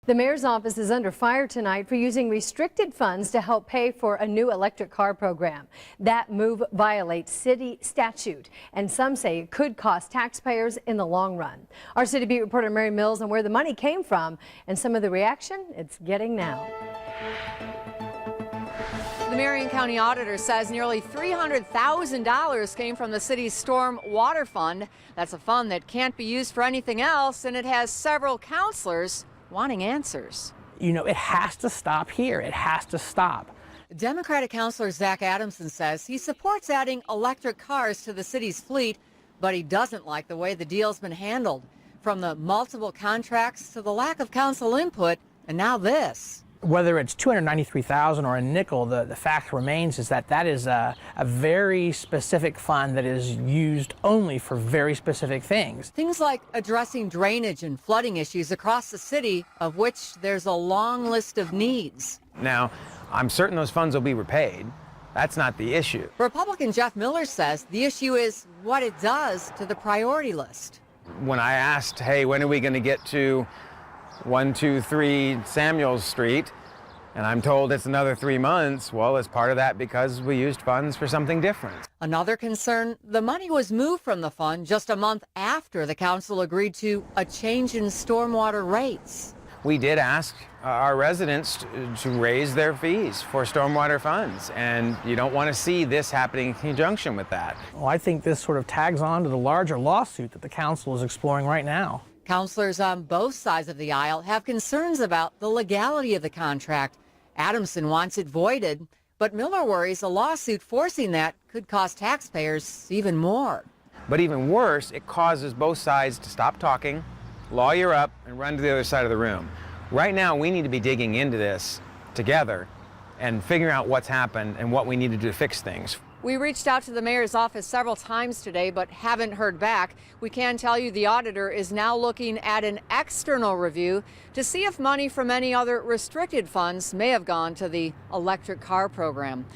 The mayor's office is under fire tonight for using restricted funds to help pay for a new electric car program. That move violates city statute, and some say it could cost taxpayers in the long run. Our City Beat reporter Mary Mills on where the money came from and some of the reaction it's getting now. The Marion County Auditor says nearly $300,000 came from the city's storm water fund. That's a fund that can't be used for anything else, and it has several counselors wanting answers. You know, it has to stop here. It has to stop. Democratic councilor Zach Adamson says he supports adding electric cars to the city's fleet, but he doesn't like the way the deal's been handled. From the multiple contracts to the lack of council input, and now this. Whether it's $293,000 or a nickel, the fact remains is that that is a very specific fund that is used only for very specific things. Things like addressing drainage and flooding issues across the city, of which there's a long list of needs. Now, I'm certain those funds will be repaid. That's not the issue. Republican Jeff Miller says the issue is what it does to the priority list. When I asked, hey, when are we going to get to 123 Samuel Street, and I'm told it's another 3 months. Well, it's part of that because we used funds for something different. Another concern, the money was moved from the fund just a month after the council agreed to a change in stormwater rates. We did ask our residents to raise their fees for stormwater funds, and you don't want to see this happening in conjunction with that. Well, I think this sort of tags on to the larger lawsuit that the council is exploring right now. Councilors on both sides of the aisle have concerns about the legality of the contract. Adamson wants it voided, but Miller worries a lawsuit forcing that could cost taxpayers even more. But even worse, it causes both sides to stop talking, lawyer up, and run to the other side of the room. Right now, we need to be digging into this together and figuring out what's happened and what we need to do to fix things. We reached out to the mayor's office several times today, but haven't heard back. We can tell you the auditor is now looking at an external review to see if money from any other restricted funds may have gone to the electric car program.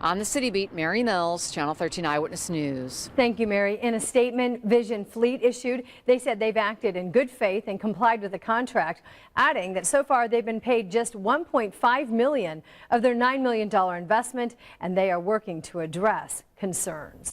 On the City Beat, Mary Mills, Channel 13 Eyewitness News. Thank you, Mary. In a statement Vision Fleet issued, they said they've acted in good faith and complied with the contract, adding that so far they've been paid just $1.5 million of their $9 million investment, and they are working to address concerns.